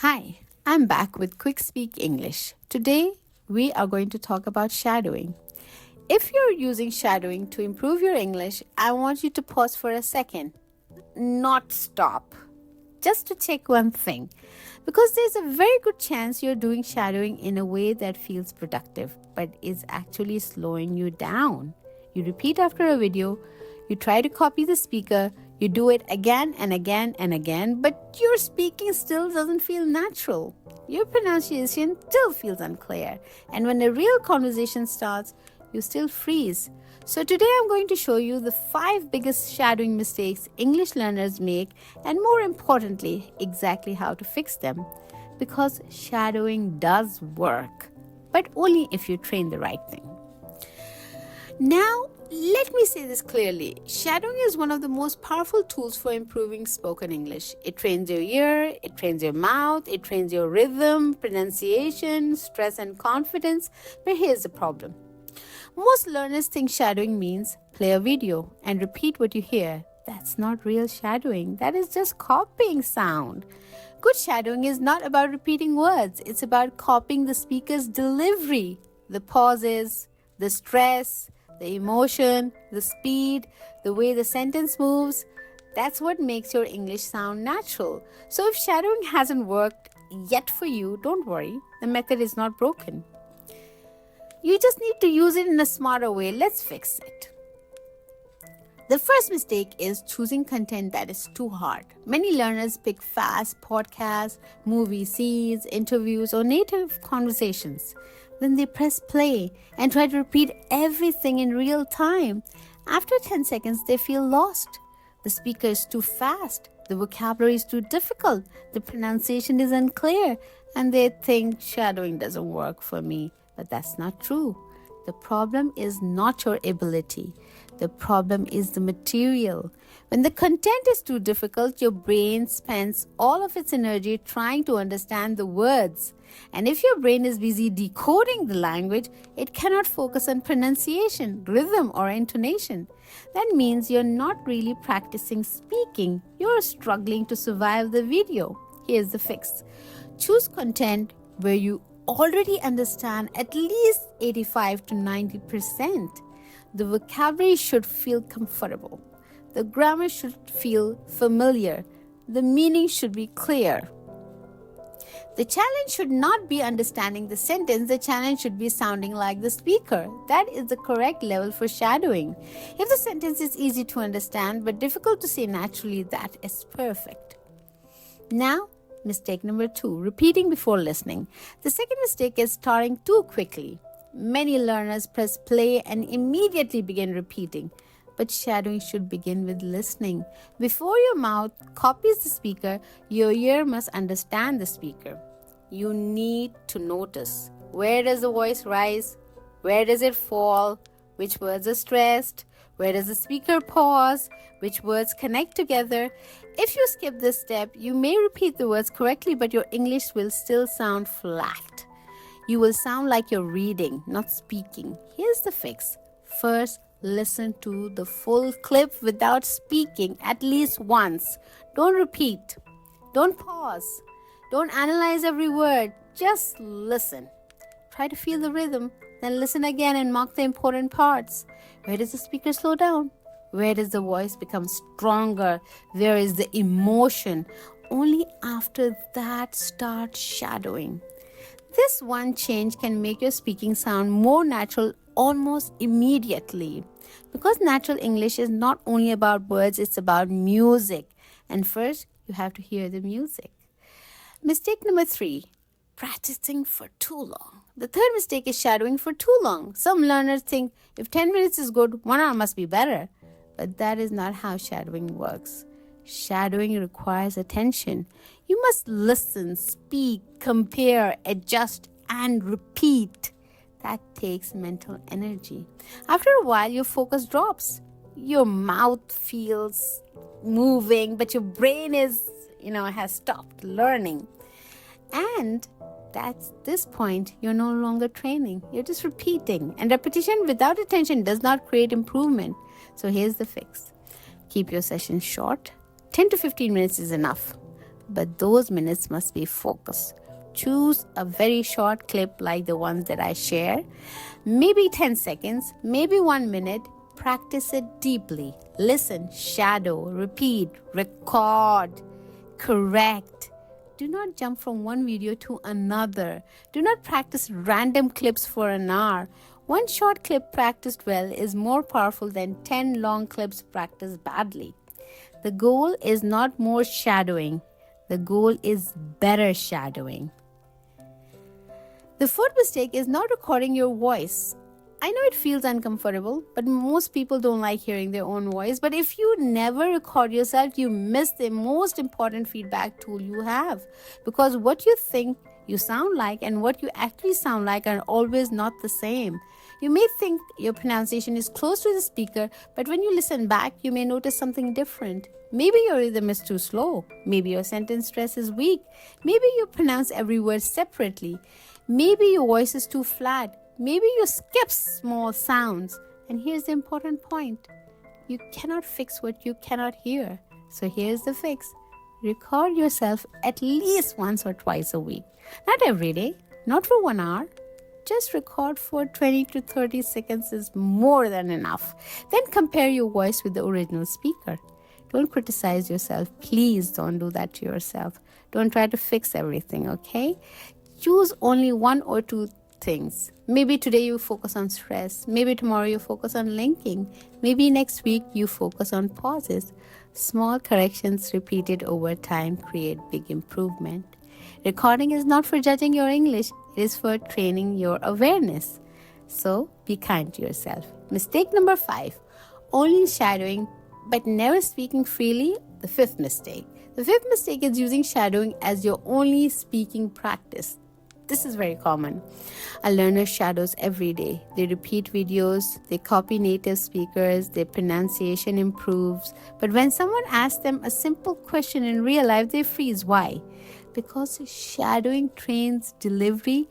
Hi, I'm back with Quick Speak English. Today, we are going to talk about shadowing. If you're using shadowing to improve your English, I want you to pause for a second, not stop, just to check one thing. Because there's a very good chance you're doing shadowing in a way that feels productive, but is actually slowing you down. You repeat after a video, you try to copy the speaker, you do it again and again and again, but your speaking still doesn't feel natural. Your pronunciation still feels unclear. And when a real conversation starts, you still freeze. So today I'm going to show you the 5 biggest shadowing mistakes English learners make, and more importantly, exactly how to fix them. Because shadowing does work, but only if you train the right thing. Now, let me say this clearly. Shadowing is one of the most powerful tools for improving spoken English. It trains your ear, it trains your mouth, it trains your rhythm, pronunciation, stress, and confidence. But here's the problem. Most learners think shadowing means play a video and repeat what you hear. That's not real shadowing. That is just copying sound. Good shadowing is not about repeating words. It's about copying the speaker's delivery, the pauses, the stress, the emotion, the speed, the way the sentence moves. That's what makes your English sound natural. So if shadowing hasn't worked yet for you, don't worry. The method is not broken. You just need to use it in a smarter way. Let's fix it. The first mistake is choosing content that is too hard. Many learners pick fast podcasts, movie scenes, interviews, or native conversations. Then they press play and try to repeat everything in real time. After 10 seconds, they feel lost. The speaker is too fast. The vocabulary is too difficult. The pronunciation is unclear. And they think shadowing doesn't work for me. But that's not true. The problem is not your ability. The problem is the material. When the content is too difficult, your brain spends all of its energy trying to understand the words. And if your brain is busy decoding the language, it cannot focus on pronunciation, rhythm, or intonation. That means you're not really practicing speaking. You're struggling to survive the video. Here's the fix. Choose content where you already understand at least 85 to 90%. The vocabulary should feel comfortable. The grammar should feel familiar. The meaning should be clear. The challenge should not be understanding the sentence. The challenge should be sounding like the speaker. That is the correct level for shadowing. If the sentence is easy to understand but difficult to say naturally, that is perfect. Now, mistake number 2, repeating before listening. The second mistake is starting too quickly. Many learners press play and immediately begin repeating. But shadowing should begin with listening. Before your mouth copies the speaker, your ear must understand the speaker. You need to notice, where does the voice rise? Where does it fall? Which words are stressed? Where does the speaker pause? Which words connect together? If you skip this step, you may repeat the words correctly, but your English will still sound flat. You will sound like you're reading, not speaking. Here's the fix. First, listen to the full clip without speaking at least once. Don't repeat. Don't pause. Don't analyze every word. Just listen. Try to feel the rhythm. Then listen again and mark the important parts. Where does the speaker slow down? Where does the voice become stronger? Where is the emotion? Only after that, start shadowing. This one change can make your speaking sound more natural almost immediately. Because natural English is not only about words, it's about music. And first, you have to hear the music. Mistake number 3, practicing for too long. The third mistake is shadowing for too long. Some learners think if 10 minutes is good, 1 hour must be better. But that is not how shadowing works. Shadowing requires attention. You must listen, speak, compare, adjust, and repeat. That takes mental energy. After a while, your focus drops. Your mouth feels moving, but your brain has stopped learning. And at this point, you're no longer training. You're just repeating. And repetition without attention does not create improvement. So here's the fix. Keep your session short. 10 to 15 minutes is enough. but those minutes must be focused. Choose a very short clip like the ones that I share, maybe 10 seconds, maybe 1 minute. Practice it deeply. Listen, shadow, repeat, record, correct. Do not jump from one video to another. Do not practice random clips for an hour. One short clip practiced well is more powerful than 10 long clips practiced badly. The goal is not more shadowing. The goal is better shadowing. The fourth mistake is not recording your voice. I know it feels uncomfortable, but most people don't like hearing their own voice. But if you never record yourself, you miss the most important feedback tool you have. Because what you think you sound like and what you actually sound like are always not the same. You may think your pronunciation is close to the speaker, but when you listen back, you may notice something different. Maybe your rhythm is too slow. Maybe your sentence stress is weak. Maybe you pronounce every word separately. Maybe your voice is too flat. Maybe you skip small sounds. And here's the important point. You cannot fix what you cannot hear. So here's the fix. Record yourself at least once or twice a week. Not every day, not for 1 hour. Just record for 20 to 30 seconds is more than enough. Then compare your voice with the original speaker. Don't criticize yourself. Please don't do that to yourself. Don't try to fix everything, okay? Choose only one or two things. Maybe today you focus on stress. Maybe tomorrow you focus on linking. Maybe next week you focus on pauses. Small corrections repeated over time create big improvement. Recording is not for judging your English. It is for training your awareness. So be kind to yourself. Mistake number 5. Only shadowing but never speaking freely. The fifth mistake. The fifth mistake is using shadowing as your only speaking practice. This is very common. A learner shadows every day. They repeat videos, they copy native speakers, their pronunciation improves. But when someone asks them a simple question in real life, they freeze. Why? Because shadowing trains delivery,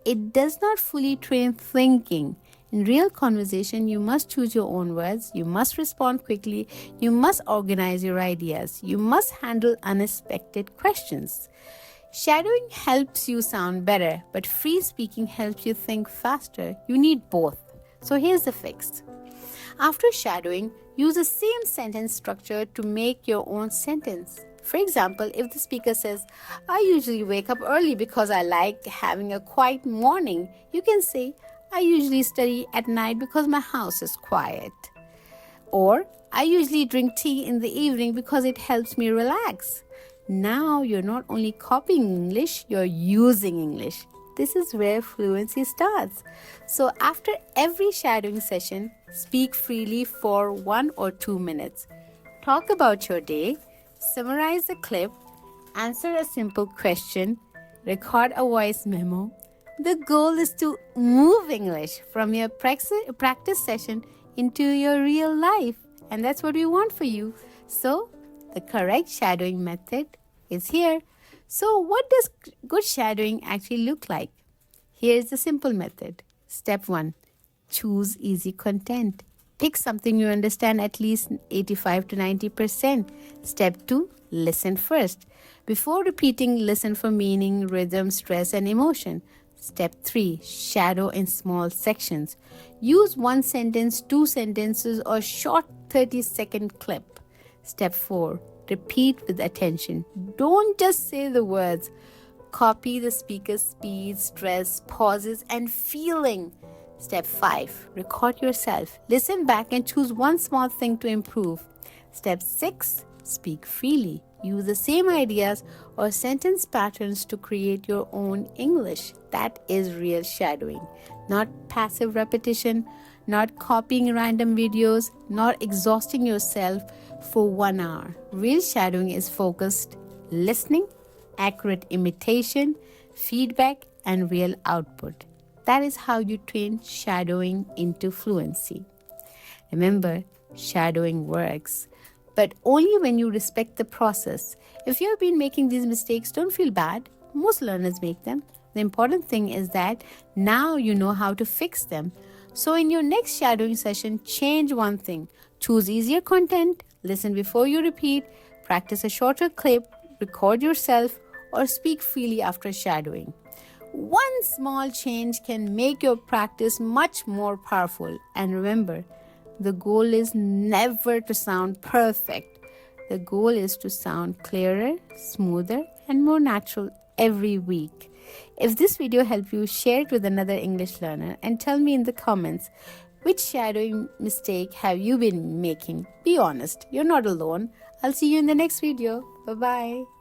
it does not fully train thinking. In real conversation, you must choose your own words, you must respond quickly, you must organize your ideas, you must handle unexpected questions. Shadowing helps you sound better, but free speaking helps you think faster. You need both. So here's the fix. After shadowing, use the same sentence structure to make your own sentence. For example, if the speaker says, I usually wake up early because I like having a quiet morning, you can say, I usually study at night because my house is quiet. Or, I usually drink tea in the evening because it helps me relax. Now you're not only copying English, you're using English. This is where fluency starts. So after every shadowing session, speak freely for 1 or 2 minutes. Talk about your day, summarize the clip, answer a simple question, record a voice memo. The goal is to move English from your practice session into your real life. And that's what we want for you. So the correct shadowing method is here. So what does good shadowing actually look like? Here's the simple method. Step 1, choose easy content. Pick something you understand at least 85 to 90%. Step 2, listen first. Before repeating, listen for meaning, rhythm, stress, and emotion. Step 3, shadow in small sections. Use 1 sentence, 2 sentences, or short 30-second clip. Step 4, repeat with attention. Don't just say the words. Copy the speaker's speed, stress, pauses, and feeling. Step 5, record yourself. Listen back and choose 1 small thing to improve. Step 6, speak freely. Use the same ideas or sentence patterns to create your own English. That is real shadowing. Not passive repetition, not copying random videos, not exhausting yourself for 1 hour. Real shadowing is focused listening, accurate imitation, feedback, and real output. That is how you train shadowing into fluency. Remember, shadowing works, but only when you respect the process. If you have been making these mistakes, don't feel bad. Most learners make them. The important thing is that now you know how to fix them. So in your next shadowing session, change one thing. Choose easier content, listen before you repeat, practice a shorter clip, record yourself, or speak freely after shadowing. One small change can make your practice much more powerful. And remember, the goal is never to sound perfect. The goal is to sound clearer, smoother, and more natural every week. If this video helped you, share it with another English learner and tell me in the comments which shadowing mistake have you been making. Be honest, you're not alone. I'll see you in the next video. Bye-bye.